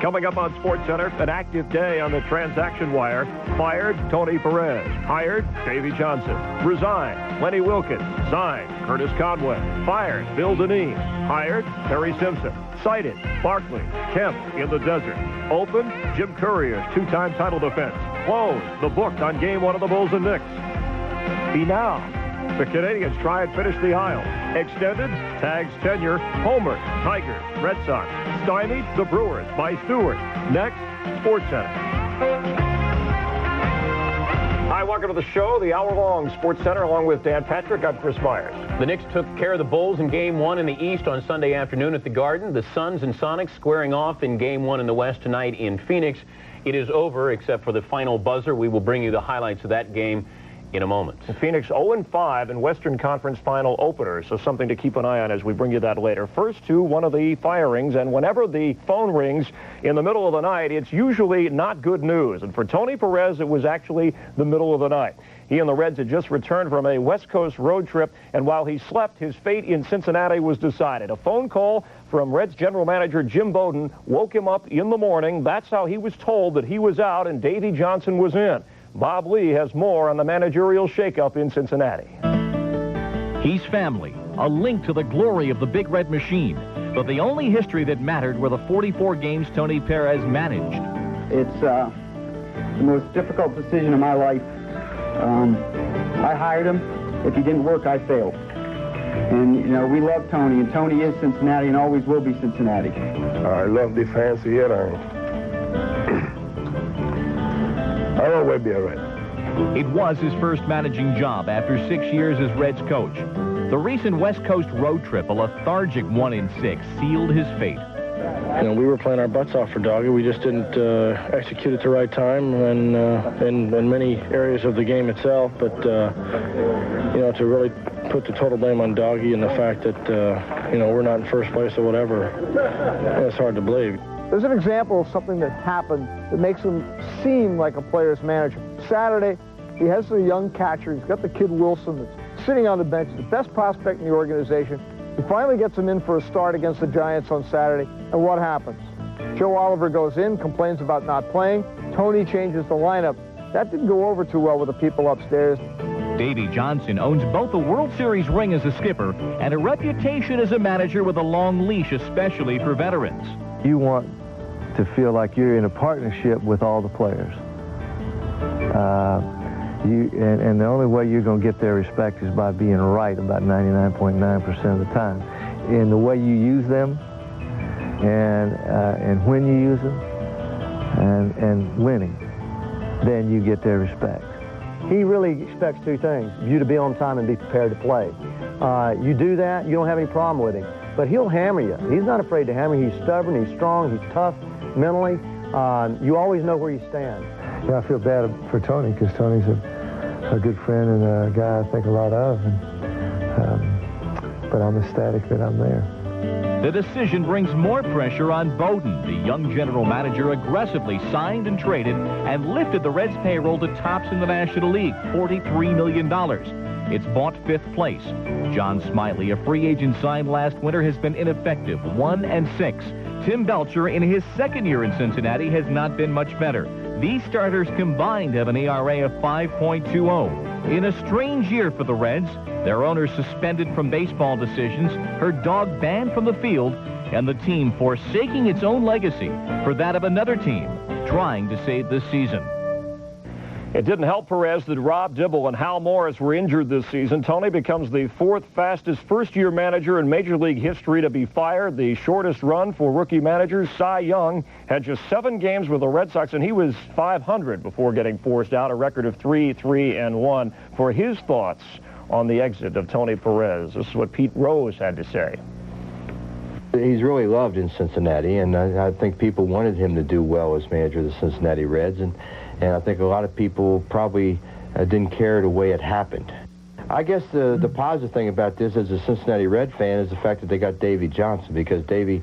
Coming up on SportsCenter, an active day on the transaction wire. Fired, Tony Perez. Hired, Davey Johnson. Resigned, Lenny Wilkins. Signed, Curtis Conway. Fired, Bill Deneen. Hired, Terry Simpson. Cited, Barkley. Kemp in the desert. Open, Jim Courier's two-time title defense. Closed, the book on Game 1 of the Bulls and Knicks. Be now. The Canadiens try and finish the aisle. Extended, Tags tenure, homered, Tigers, Red Sox. Stymied, the Brewers by Stewart. Next, SportsCenter. Hi, welcome to the show, the hour-long SportsCenter, along with Dan Patrick. I'm Chris Myers. The Knicks took care of the Bulls in Game 1 in the East on Sunday afternoon at the Garden. The Suns and Sonics squaring off in Game 1 in the West tonight in Phoenix. It is over, except for the final buzzer. We will bring you the highlights of that game in a moment. Phoenix 0-5 in Western Conference final opener, so something to keep an eye on as we bring you that later. First to one of the firings, and whenever the phone rings in the middle of the night, it's usually not good news. And for Tony Perez, it was actually the middle of the night. He and the Reds had just returned from a West Coast road trip, and while he slept, his fate in Cincinnati was decided. A phone call from Reds general manager Jim Bowden woke him up in the morning. That's how he was told that he was out and Davey Johnson was in. Bob Lee has more on the managerial shakeup in Cincinnati. He's family, a link to the glory of the Big Red Machine. But the only history that mattered were the 44 games Tony Perez managed. It's the most difficult decision of my life. I hired him. If he didn't work, I failed. And, you know, we love Tony, and Tony is Cincinnati and always will be Cincinnati. I love the fancy headlines. I'll always be a Red. It was his first managing job after 6 years as Reds coach. The recent West Coast road trip, a lethargic 1-6, sealed his fate. You know, we were playing our butts off for Doggy. We just didn't execute at the right time and in many areas of the game itself. But, you know, to really put the total blame on Doggy and the fact that, you know, we're not in first place or whatever, it's hard to believe. There's an example of something that happened that makes him seem like a player's manager. Saturday, he has a young catcher. He's got the kid Wilson that's sitting on the bench, the best prospect in the organization. He finally gets him in for a start against the Giants on Saturday, and what happens? Joe Oliver goes in, complains about not playing. Tony changes the lineup. That didn't go over too well with the people upstairs. Davey Johnson owns both a World Series ring as a skipper and a reputation as a manager with a long leash, especially for veterans. You want to feel like you're in a partnership with all the players. And the only way you're going to get their respect is by being right about 99.9% of the time. In the way you use them, and when you use them, and winning, then you get their respect. He really expects two things: you to be on time and be prepared to play. You do that, you don't have any problem with him. But he'll hammer you. He's not afraid to hammer you. He's stubborn, he's strong, he's tough mentally. You always know where you stand. Yeah, I feel bad for Tony because Tony's a good friend and a guy I think a lot of. But I'm ecstatic that I'm there. The decision brings more pressure on Bowden. The young general manager aggressively signed and traded and lifted the Reds' payroll to tops in the National League, $43 million. It's bought fifth place. John Smiley, a free agent signed last winter, has been ineffective, 1-6. Tim Belcher, in his second year in Cincinnati, has not been much better. These starters combined have an ERA of 5.20. In a strange year for the Reds, their owner suspended from baseball decisions, her dog banned from the field, and the team forsaking its own legacy for that of another team trying to save this season. It didn't help Perez that Rob Dibble and Hal Morris were injured this season. Tony becomes the fourth fastest first-year manager in Major League history to be fired. The shortest run for rookie managers. Cy Young had just 7 games with the Red Sox, and he was .500 before getting forced out, a record of 3-3-1. For his thoughts on the exit of Tony Perez, this is what Pete Rose had to say. He's really loved in Cincinnati, and I think people wanted him to do well as manager of the Cincinnati Reds, and I think a lot of people probably didn't care the way it happened. I guess the positive thing about this as a Cincinnati Red fan is the fact that they got Davey Johnson, because Davey,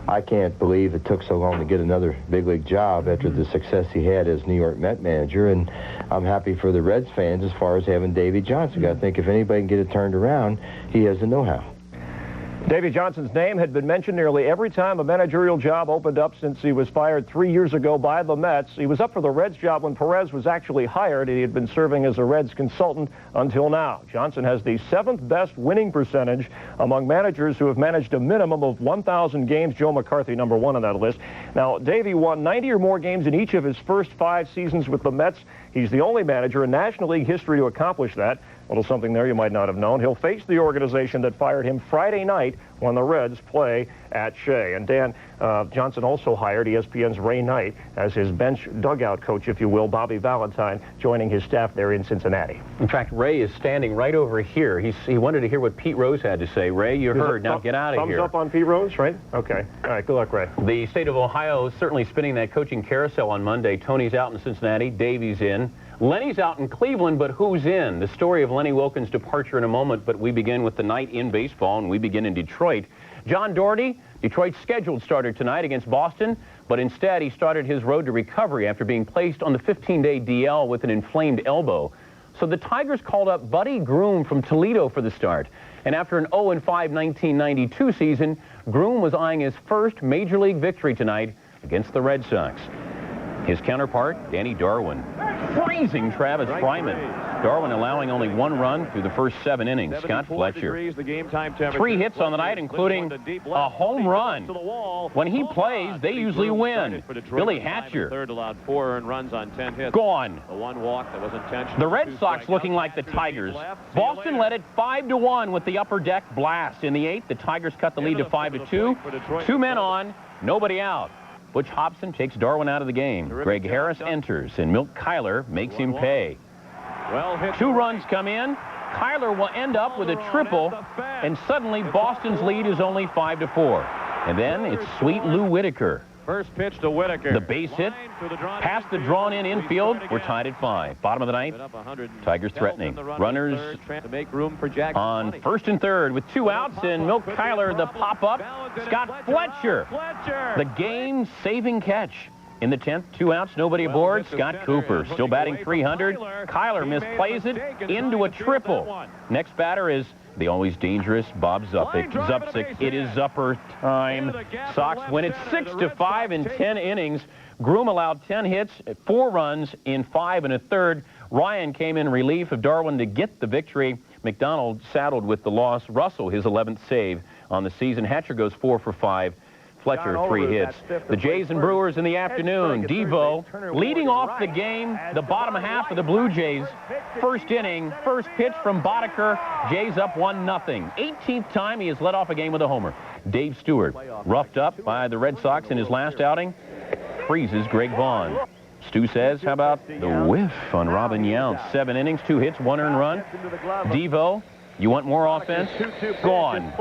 I can't believe it took so long to get another big league job after the success he had as New York Met manager, and I'm happy for the Reds fans as far as having Davey Johnson. I think if anybody can get it turned around, he has the know-how. Davey Johnson's name had been mentioned nearly every time a managerial job opened up since he was fired 3 years ago by the Mets. He was up for the Reds job when Perez was actually hired, and he had been serving as a Reds consultant until now. Johnson has the 7th best winning percentage among managers who have managed a minimum of 1,000 games. Joe McCarthy, number 1 on that list. Now, Davey won 90 or more games in each of his first 5 seasons with the Mets. He's the only manager in National League history to accomplish that. A little something there you might not have known. He'll face the organization that fired him Friday night when the Reds play at Shea. And Dan, Johnson also hired ESPN's Ray Knight as his bench dugout coach, if you will, Bobby Valentine, joining his staff there in Cincinnati. In fact, Ray is standing right over here. He wanted to hear what Pete Rose had to say. Ray, you heard. Now get out of here. Thumbs up on Pete Rose, right? Okay. All right, good luck, Ray. The state of Ohio is certainly spinning that coaching carousel on Monday. Tony's out in Cincinnati. Davey's in. Lenny's out in Cleveland, but who's in? The story of Lenny Wilkens' departure in a moment, but we begin with the night in baseball, and we begin in Detroit. John Doherty, Detroit's scheduled starter tonight against Boston, but instead he started his road to recovery after being placed on the 15-day DL with an inflamed elbow. So the Tigers called up Buddy Groom from Toledo for the start. And after an 0-5 1992 season, Groom was eyeing his first Major League victory tonight against the Red Sox. His counterpart, Danny Darwin, freezing Travis Fryman. Darwin allowing only 1 run through the first 7 innings. Scott Fletcher. 3 hits on the night, including a home run. When he plays, they usually win. Billy Hatcher. Gone. The Red Sox looking like the Tigers. Boston led it 5-1 with the upper deck blast. In the 8th, the Tigers cut the lead to 5-2. 2 men on, nobody out. Butch Hobson takes Darwin out of the game. Greg Harris enters, and Milt Kyler makes him pay. 2 runs come in. Kyler will end up with a triple, and suddenly Boston's lead is only 5-4. And then it's sweet Lou Whitaker. First pitch to Whitaker. The base hit, past the drawn-in infield. We're tied at 5. Bottom of the 9th, Tigers threatening. Runners on 1st and 3rd with 2 outs, and Milt Kyler, the pop-up. Scott Fletcher, the game-saving catch. In the 10th, 2 outs, nobody aboard. Scott Cooper still batting .300. Kyler misplays it into a triple. Next batter is the always dangerous Bob Zupsick. It is Zupper time. Sox win it 6-5 in 10 innings. Groom allowed 10 hits, 4 runs in 5 1/3. Ryan came in relief of Darwin to get the victory. McDonald saddled with the loss. Russell, his 11th save on the season. Hatcher goes 4 for 5. Fletcher, 3 hits. The Jays and Brewers in the afternoon. Devo leading off the game, the bottom half of the Blue Jays. First inning, first pitch from Boddicker. Jays up 1-0. 18th time he has led off a game with a homer. Dave Stewart, roughed up by the Red Sox in his last outing, freezes Greg Vaughn. Stu says, how about the whiff on Robin Yount? 7 innings, 2 hits, 1 earned run. Devo, you want more offense? Gone.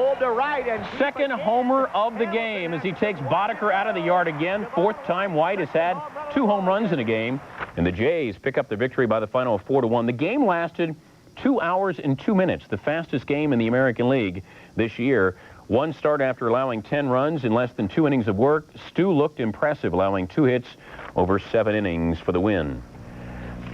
Second homer of the game as he takes Boddicker out of the yard again. 4th time White has had 2 home runs in a game. And the Jays pick up the victory by the final of 4-1. The game lasted 2 hours and 2 minutes, the fastest game in the American League this year. 1 start after allowing 10 runs in less than 2 innings of work. Stu looked impressive, allowing 2 hits over 7 innings for the win.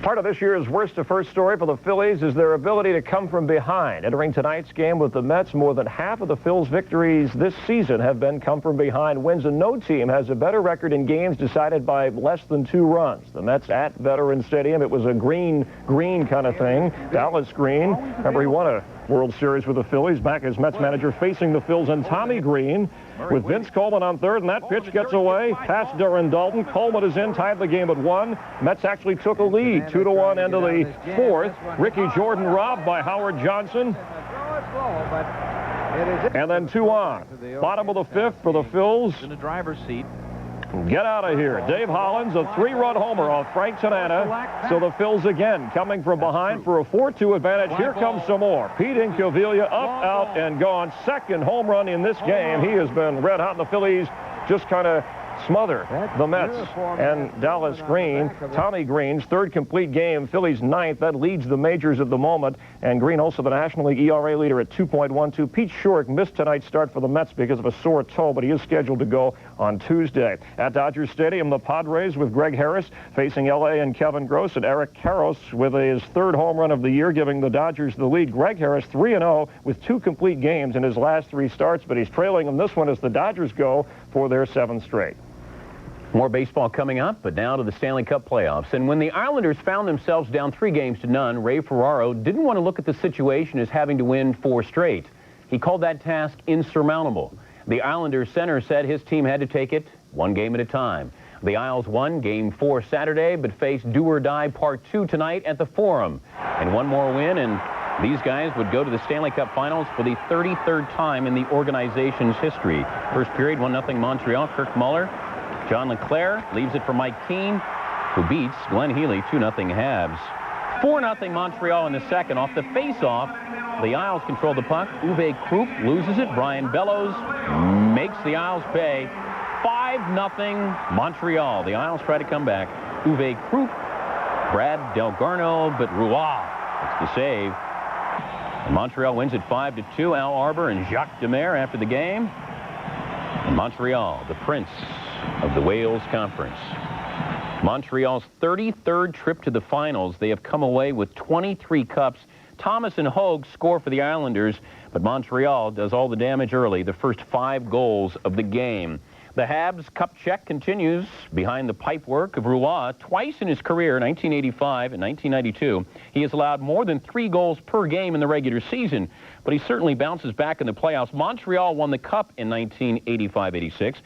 Part of this year's worst to first story for the Phillies is their ability to come from behind. Entering tonight's game with the Mets, more than half of the Phils' victories this season have been come from behind wins, and no team has a better record in games decided by less than 2 runs. The Mets at Veterans Stadium, it was a green kind of thing. Dallas Green, remember he won a World Series with the Phillies back as Mets manager, facing the Phils, and Tommy Green with Vince Coleman on 3rd, and that pitch gets away past Darren Dalton. Coleman is in, tied the game at 1. Mets actually took a lead 2-1 into the 4th. Ricky Jordan robbed by Howard Johnson. And then 2 on. Bottom of the 5th for the Phils. In the driver's seat. Get out of here. Dave Hollins, a 3-run homer off Frank Tanana. So the Phils again coming from behind for a 4-2 advantage. Here comes some more. Pete Incaviglia up, out, and gone. 2nd home run in this game. He has been red hot, and the Phillies just kind of smother the Mets and Dallas Green. Tommy Green's 3rd complete game, Phillies 9th. That leads the majors at the moment. And Green also the National League ERA leader at 2.12. Pete Shorrock missed tonight's start for the Mets because of a sore toe, but he is scheduled to go. on Tuesday. At Dodger Stadium, the Padres with Greg Harris facing L.A. and Kevin Gross, and Eric Karros with his third home run of the year, giving the Dodgers the lead. Greg Harris 3-0 with 2 complete games in his last 3 starts, but he's trailing in this one as the Dodgers go for their 7th straight. More baseball coming up, but now to the Stanley Cup playoffs. And when the Islanders found themselves down 3-0, Ray Ferraro didn't want to look at the situation as having to win 4 straight. He called that task insurmountable. The Islanders center said his team had to take it 1 game at a time. The Isles won Game 4 Saturday, but face do or die Part 2 tonight at the Forum. And one more win, and these guys would go to the Stanley Cup Finals for the 33rd time in the organization's history. First period, 1-0 Montreal. Kirk Muller. John LeClaire leaves it for Mike Keane, who beats Glenn Healy 2-0 Habs. 4-0 Montreal in the second. Off the face-off, the Isles control the puck. Uwe Krupp loses it. Brian Bellows makes the Isles pay. 5-0 Montreal. The Isles try to come back. Uwe Krupp, Brad Delgarno, but Roy gets the save. And Montreal wins it 5-2. Al Arbour and Jacques Demers after the game. And Montreal, the prince of the Wales Conference. Montreal's 33rd trip to the finals. They have come away with 23 cups. Thomas and Hogue score for the Islanders, but Montreal does all the damage early, the first 5 goals of the game. The Habs cup check continues behind the pipework of Roy. Twice in his career, 1985 and 1992, he has allowed more than 3 goals per game in the regular season, but he certainly bounces back in the playoffs. Montreal won the cup in 1985-86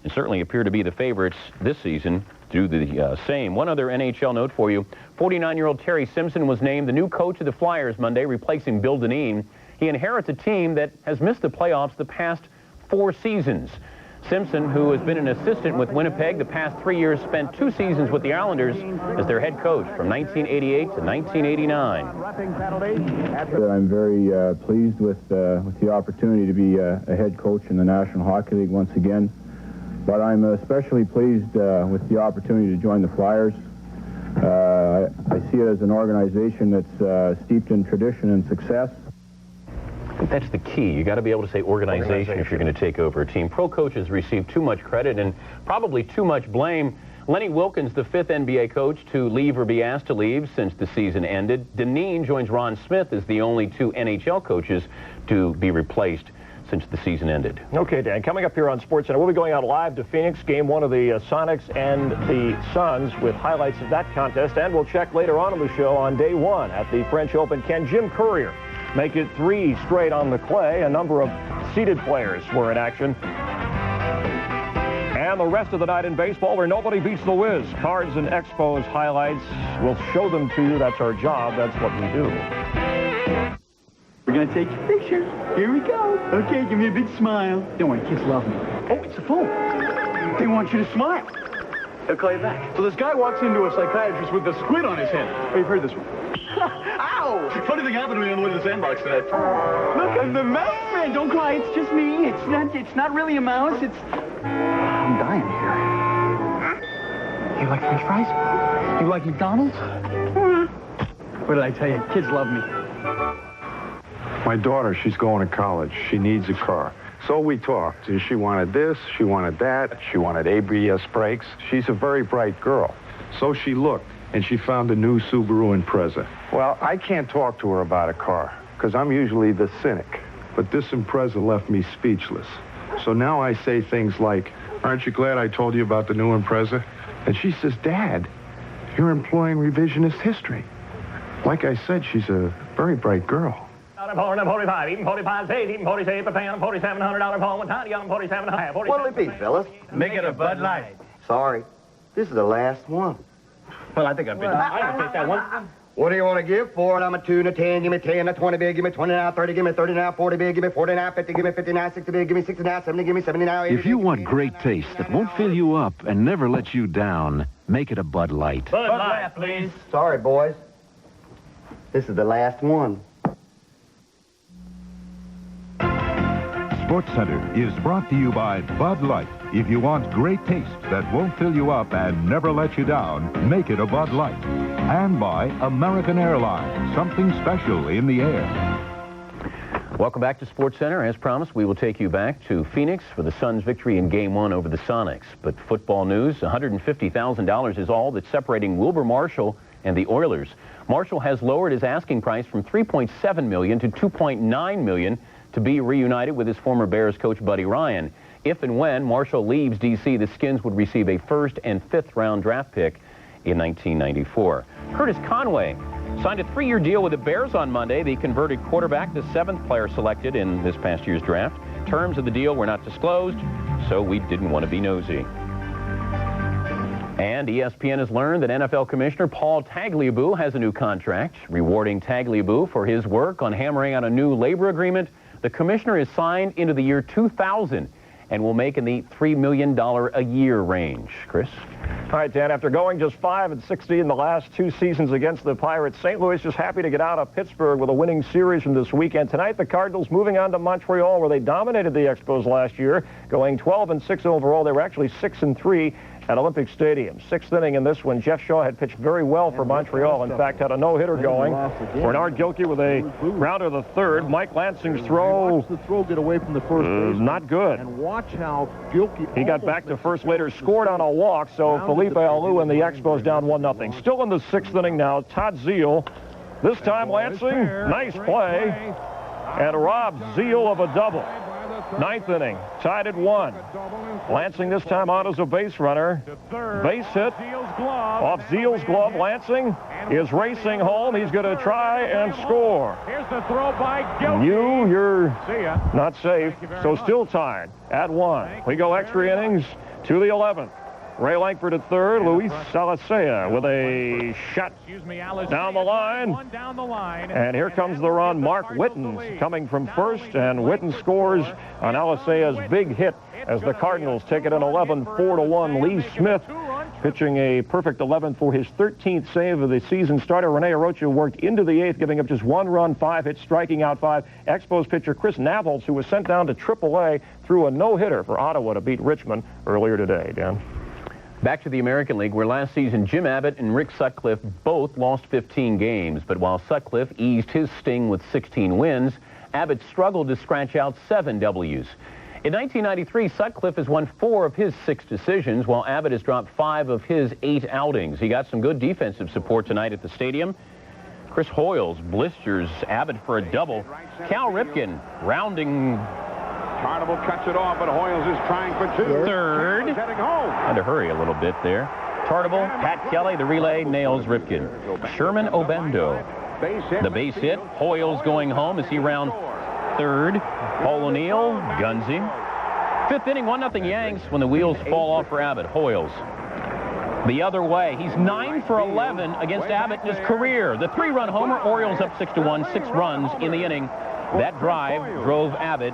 and certainly appear to be the favorites this season. Do the same. One other NHL note for you. 49-year-old Terry Simpson was named the new coach of the Flyers Monday, replacing Bill Dineen. He inherits a team that has missed the playoffs the past 4 seasons. Simpson, who has been an assistant with Winnipeg the past 3 years, spent 2 seasons with the Islanders as their head coach from 1988 to 1989. I'm very pleased with the opportunity to be a head coach in the National Hockey League once again. But I'm especially pleased with the opportunity to join the Flyers. I see it as an organization that's steeped in tradition and success. I think that's the key. You got to be able to say organization if you're going to take over a team. Pro coaches receive too much credit and probably too much blame. Lenny Wilkins, the 5th NBA coach to leave or be asked to leave since the season ended. Dineen joins Ron Smith as the only 2 NHL coaches to be replaced since the season ended. Okay, Dan, coming up here on SportsCenter, we'll be going out live to Phoenix, Game 1 of the Sonics and the Suns with highlights of that contest, and we'll check later on in the show on day 1 at the French Open. Can Jim Courier make it 3 straight on the clay? A number of seeded players were in action. And the rest of the night in baseball, where nobody beats the Wiz. Cards and Expos highlights. We'll show them to you. That's our job. That's what we do. We're going to take your picture. Here we go. Okay, give me a big smile. Don't worry, kids love me. Oh, it's the phone. They want you to smile. They'll call you back. So this guy walks into a psychiatrist with a squid on his head. Oh, you've heard this one. Ow! Funny thing happened to me on the way to the sandbox tonight. Look, I'm the mouse man. Don't cry. It's just me. It's not really a mouse. I'm dying here. You like French fries? You like McDonald's? What did I tell you? Kids love me. My daughter, she's going to college. She needs a car. So we talked. She wanted this, she wanted that, she wanted ABS brakes. She's a very bright girl. So she looked, and she found a new Subaru Impreza. Well, I can't talk to her about a car, because I'm usually the cynic. But this Impreza left me speechless. So now I say things like, aren't you glad I told you about the new Impreza? And she says, Dad, you're employing revisionist history. Like I said, she's a very bright girl. $45, even 45 cents, even 46 a pound, $4,700 phone, one time, $47.5. What'll it be, fellas? Make it a Bud Light. Sorry. This is the last one. Well, I think I've been. I can take that one. What do you want to give for it? I'm a 2 and a 10. Give me 10, a 20 big. Give me 20 now, 30. Give me 30 now, 40 big. Give me 40 now, 50. Give me 50 now, 60 big. Give me 60 now, 70. Give me 70 now, 80. If you want great taste that won't fill you up and never let you down, make it a Bud Light. Bud Light, please. Sorry, boys. This is the last one. SportsCenter is brought to you by Bud Light. If you want great taste that won't fill you up and never let you down, make it a Bud Light. And by American Airlines, something special in the air. Welcome back to SportsCenter. As promised, we will take you back to Phoenix for the Suns' victory in Game 1 over the Sonics. But football news, $150,000 is all that's separating Wilbur Marshall and the Oilers. Marshall has lowered his asking price from $3.7 million to $2.9 million to be reunited with his former Bears coach Buddy Ryan. If and when Marshall leaves D.C., the Skins would receive a first and fifth round draft pick in 1994. Curtis Conway signed a 3-year deal with the Bears on Monday. The converted quarterback, the 7th player selected in this past year's draft. Terms of the deal were not disclosed, so we didn't want to be nosy. And ESPN has learned that NFL Commissioner Paul Tagliabue has a new contract, rewarding Tagliabue for his work on hammering out a new labor agreement. The commissioner is signed into the year 2000 and will make in the $3 million a year range. Chris? All right, Dan, after going just 5-60 in the last 2 seasons against the Pirates, St. Louis just happy to get out of Pittsburgh with a winning series from this weekend. Tonight, the Cardinals moving on to Montreal, where they dominated the Expos last year, going 12-6 overall. They were actually 6-3 at Olympic Stadium. 6th inning in this one. Jeff Shaw had pitched very well for Montreal. In fact, had a no-hitter going. Bernard Gilkey with a rounder of the third. Mike Lansing's throw. Watch the throw get away from the first base. Not good. And watch how Gilkey. He got back to first later, scored on a walk, so Felipe Alou and the Expos down 1-0. Still in the 6th inning now. Todd Zeal. This time Lansing, nice play, and robbed Zeal of a double. 9th inning, tied at 1. Lansing this time on as a base runner. Base hit off Zeal's glove. Lansing is racing home. He's going to try and score. Here's the throw by Gilkey. You're not safe, so still tied at 1. We go extra innings to the 11th. Ray Langford at third. Luis Salasea with a shot down the line. And here comes the run. Mark Witten's coming from first, and Witten scores on Alasea's big hit as the Cardinals take it in 11, 4-1. Lee Smith pitching a perfect 11 for his 13th save of the season. Starter Rene Arocha worked into the 8th, giving up just 1 run, 5 hits, striking out 5. Expos pitcher Chris Navholz, who was sent down to AAA, threw a no-hitter for Ottawa to beat Richmond earlier today. Dan? Back to the American League, where last season Jim Abbott and Rick Sutcliffe both lost 15 games. But while Sutcliffe eased his sting with 16 wins, Abbott struggled to scratch out 7 W's. In 1993, Sutcliffe has won 4 of his 6 decisions, while Abbott has dropped 5 of his 8 outings. He got some good defensive support tonight at the stadium. Chris Hoyles blisters Abbott for a double. Cal Ripken rounding. Tarnable cuts it off, but Hoyles is trying for 2. Third. Heading home. Had to hurry a little bit there. Tarnable, Pat Kelly, the relay, nails Ripken. Sherman Obendo, the base hit. Hoyles going home as he rounds third. Paul O'Neill guns him. 5th inning, 1-0 Yanks when the wheels fall off for Abbott. Hoyles the other way. He's 9 for 11 against Abbott in his career. The 3-run homer. Orioles up 6-1, 6 runs in the inning. That drive drove Abbott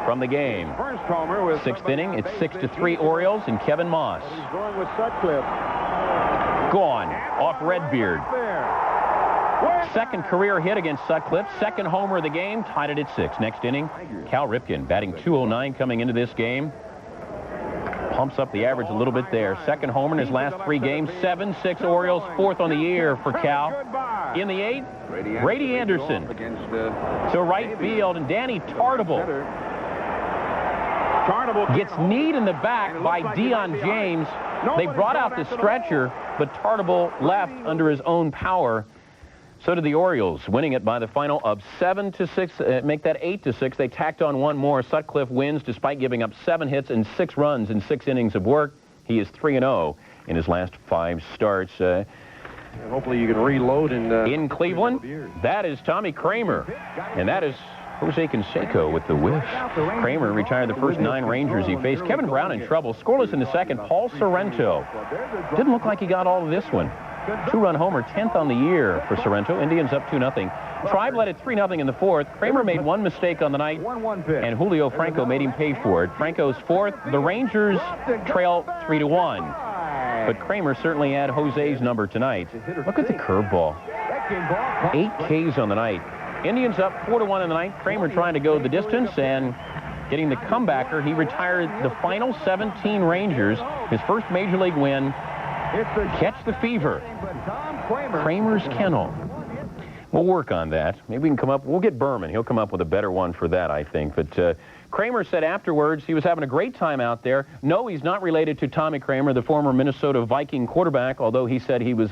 from the game. 6th inning, it's 6-3 Orioles and Kevin Moss. Going with Sutcliffe. Gone off Redbeard. 2nd career hit against Sutcliffe. 2nd homer of the game, tied it at 6. Next inning, Cal Ripken batting .209 coming into this game. Pumps up the average a little bit there. 2nd homer in his last 3 games. 7-6 Orioles, 4th on the year for Cal. In the 8th, Brady Anderson to right field, and Danny Tartable gets kneed in the back by Deion James. They brought out the stretcher, but Tartable left under his own power. So did the Orioles, winning it by the final of 7-6, make that 8-6. They tacked on 1 more. Sutcliffe wins despite giving up 7 hits and 6 runs in 6 innings of work. He is 3-0 in his last 5 starts. Hopefully you can reload in Cleveland. That is Tommy Kramer, and that is Jose Canseco with the whiff. Kramer retired the first 9 Rangers he faced. Kevin Brown in trouble. Scoreless in the 2nd. Paul Sorrento. Didn't look like he got all of this one. 2-run homer, 10th on the year for Sorrento. Indians up 2-0. Tribe led it 3-0 in the 4th. Kramer made 1 mistake on the night, and Julio Franco made him pay for it. Franco's 4th. The Rangers trail 3-1. But Kramer certainly had Jose's number tonight. Look at the curveball. 8 Ks on the night. Indians up 4-1 in the ninth. Kramer trying to go the distance and getting the comebacker. He retired the final 17 Rangers. His first major league win. Catch the fever. Kramer's Kennel. We'll work on that. Maybe we can come up, we'll get Berman. He'll come up with a better one for that, I think. But Kramer said afterwards he was having a great time out there. No, he's not related to Tommy Kramer, the former Minnesota Viking quarterback, although he said he was